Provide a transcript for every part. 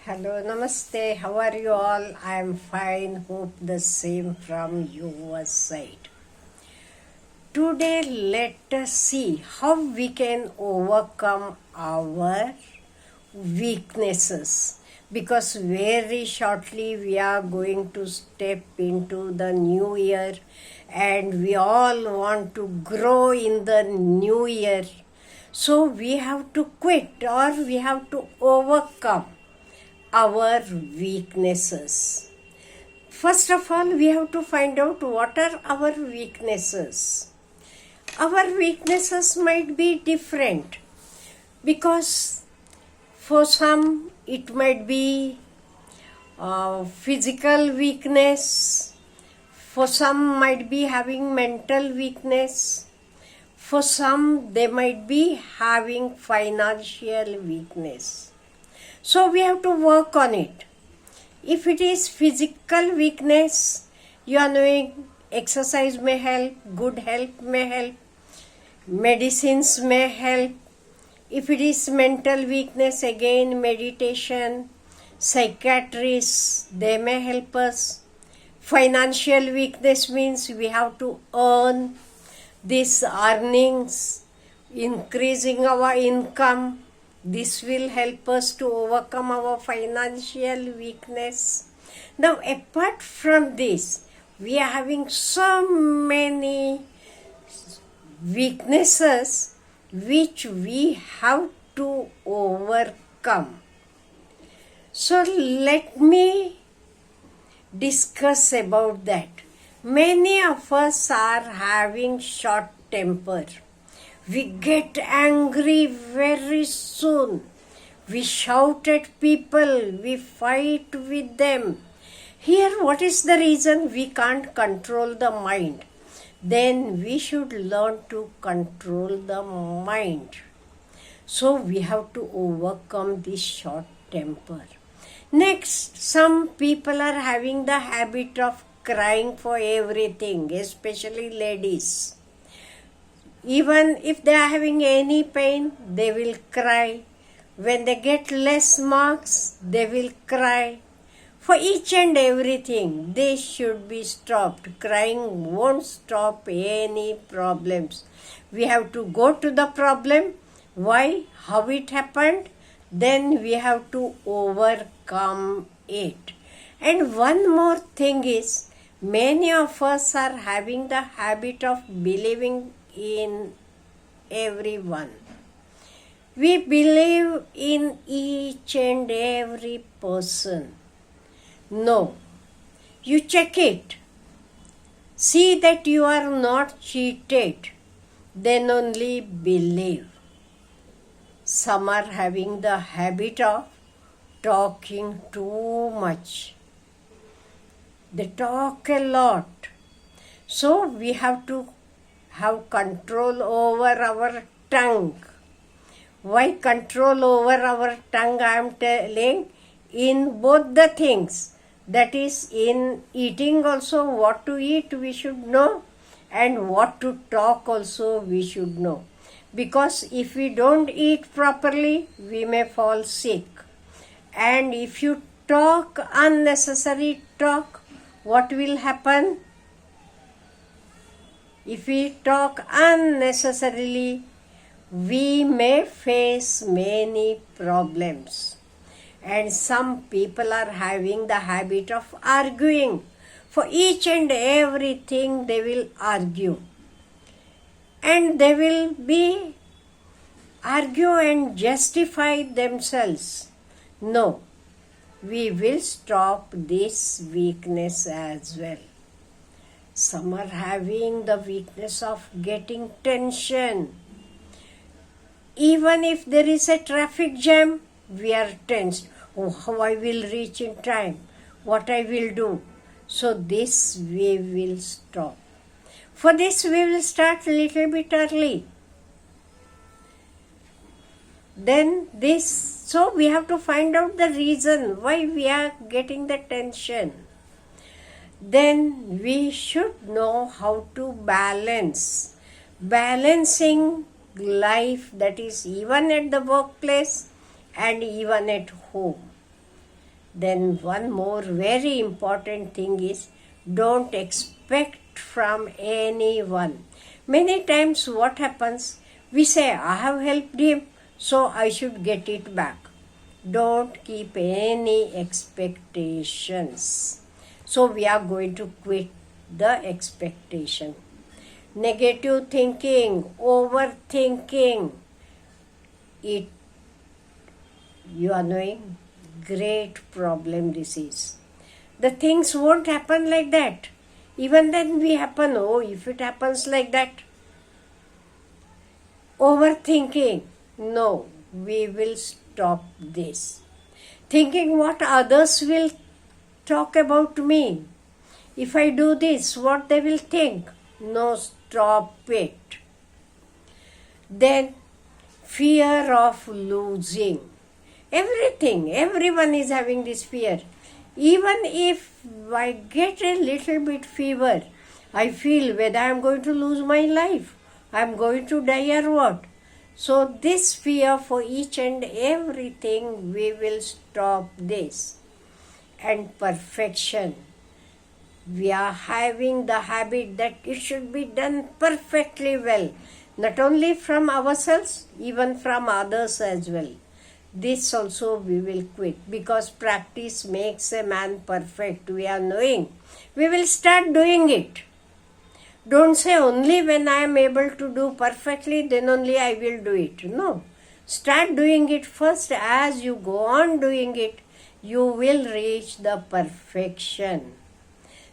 Hello, namaste. How are you all? I am fine. Hope the same from your side. Today, let us see how we can overcome our weaknesses. Because very shortly we are going to step into the new year and we all want to grow in the new year. So we have to quit or we have to overcome our weaknesses. First of all, we have to find out what are our weaknesses. Our weaknesses might be different because for some it might be physical weakness, for some might be having mental weakness, for some they might be having financial weakness. So we have to work on it. If it is physical weakness, you are knowing exercise may help, good health may help, medicines may help. If it is mental weakness, again meditation, psychiatrists, they may help us. Financial weakness means we have to earn these earnings, increasing our income. This will help us to overcome our financial weakness. Now, apart from this, we are having so many weaknesses which we have to overcome. So, let me discuss about that. Many of us are having short temper. We get angry very soon. We shout at people. We fight with them. Here, what is the reason? We can't control the mind. Then we should learn to control the mind. So we have to overcome this short temper. Next, some people are having the habit of crying for everything, especially ladies. Even if they are having any pain, they will cry. When they get less marks, they will cry. For each and everything, they should be stopped. Crying won't stop any problems. We have to go to the problem. Why? How it happened? Then we have to overcome it. And one more thing is, many of us are having the habit of believing in everyone. We believe in each and every person. No, you check it. See that you are not cheated. Then only believe. Some are having the habit of talking too much. They talk a lot. So we have to have control over our tongue. Why control over our tongue? I am telling in both the things. That is, in eating also, what to eat we should know, and what to talk also we should know. Because if we don't eat properly, we may fall sick. And if you talk unnecessary talk, what will happen? If we talk unnecessarily, we may face many problems. And some people are having the habit of arguing. For each and everything they will argue. And they will be argue and justify themselves. No, we will stop this weakness as well. Some are having the weakness of getting tension. Even if there is a traffic jam, we are tensed. Oh, how I will reach in time, what I will do. So this we will stop. For this we will start a little bit early. Then so we have to find out the reason why we are getting the tension. Then we should know how to balance. Balancing life, that is even at the workplace and even at home. Then one more very important thing is, don't expect from anyone. Many times what happens, we say, I have helped him, so I should get it back. Don't keep any expectations. So we are going to quit the expectation. Negative thinking, overthinking, it, you are knowing, great problem this is. The things won't happen like that. Even then we happen, oh, if it happens like that. Overthinking, no, we will stop this. Thinking what others will talk about me. If I do this, what they will think. No, stop it. Then fear of losing. Everything, everyone is having this fear. Even if I get a little bit fever, I feel whether I am going to lose my life, I am going to die or what. So this fear for each and everything, we will stop this. And perfection. We are having the habit that it should be done perfectly well. Not only from ourselves, even from others as well. This also we will quit, because practice makes a man perfect. We are knowing. We will start doing it. Don't say only when I am able to do perfectly, then only I will do it. No. Start doing it first. As you go on doing it, you will reach the perfection.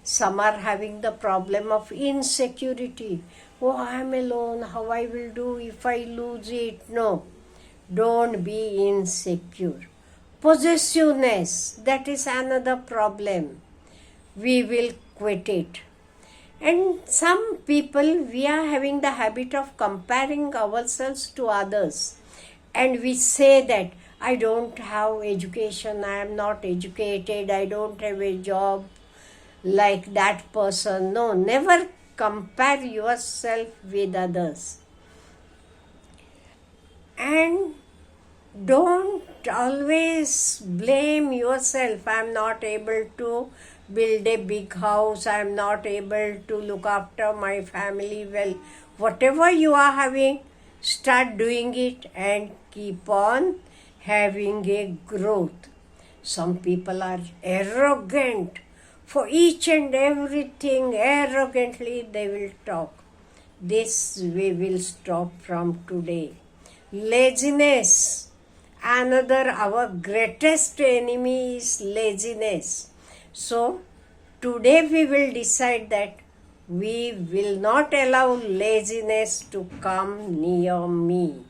Some are having the problem of insecurity. Oh, I am alone. How I will do if I lose it? No. Don't be insecure. Possessiveness, that is another problem. We will quit it. And some people, we are having the habit of comparing ourselves to others. And we say that, I don't have education, I am not educated, I don't have a job like that person. No, never compare yourself with others. And don't always blame yourself. I am not able to build a big house. I am not able to look after my family well. Whatever you are having, start doing it and keep on having a growth. Some people are arrogant. For each and everything, arrogantly they will talk. This we will stop from today. Laziness. Another, our greatest enemy is laziness. So, today we will decide that we will not allow laziness to come near me.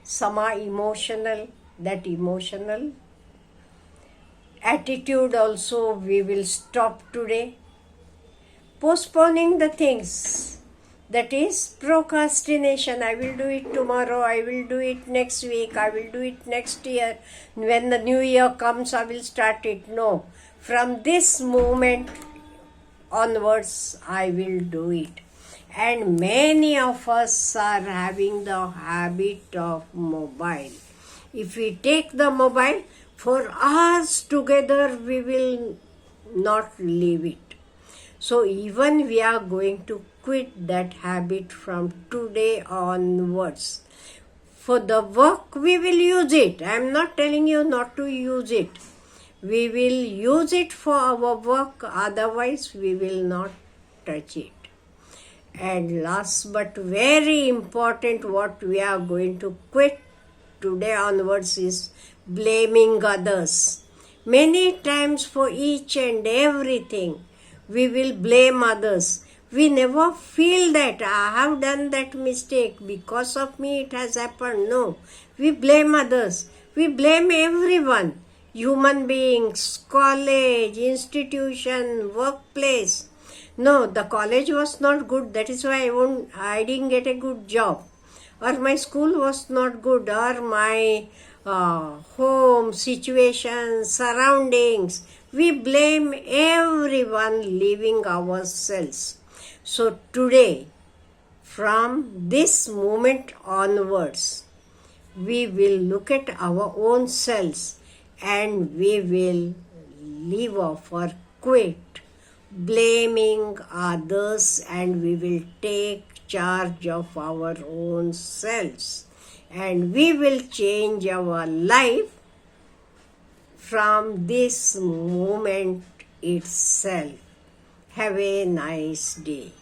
Some are emotional, that emotional attitude also we will stop today. Postponing the things. That is procrastination. I will do it tomorrow, I will do it next week, I will do it next year. When the new year comes, I will start it. No. From this moment onwards, I will do it. And many of us are having the habit of mobile. If we take the mobile, for hours together, we will not leave it. So even we are going to quit that habit from today onwards. For the work, we will use it. I am not telling you not to use it. We will use it for our work, otherwise we will not touch it. And last but very important, what we are going to quit today onwards is blaming others. Many times for each and everything, we will blame others. We never feel that I have done that mistake, because of me it has happened. No, we blame others. We blame everyone. Human beings, college, institution, workplace. No, the college was not good, that is why I didn't get a good job. Or my school was not good, or my home situation, surroundings. We blame everyone, leaving ourselves. So today, from this moment onwards, we will look at our own selves and we will leave off or quit blaming others, and we will take charge of our own selves, and we will change our life from this moment itself. Have a nice day.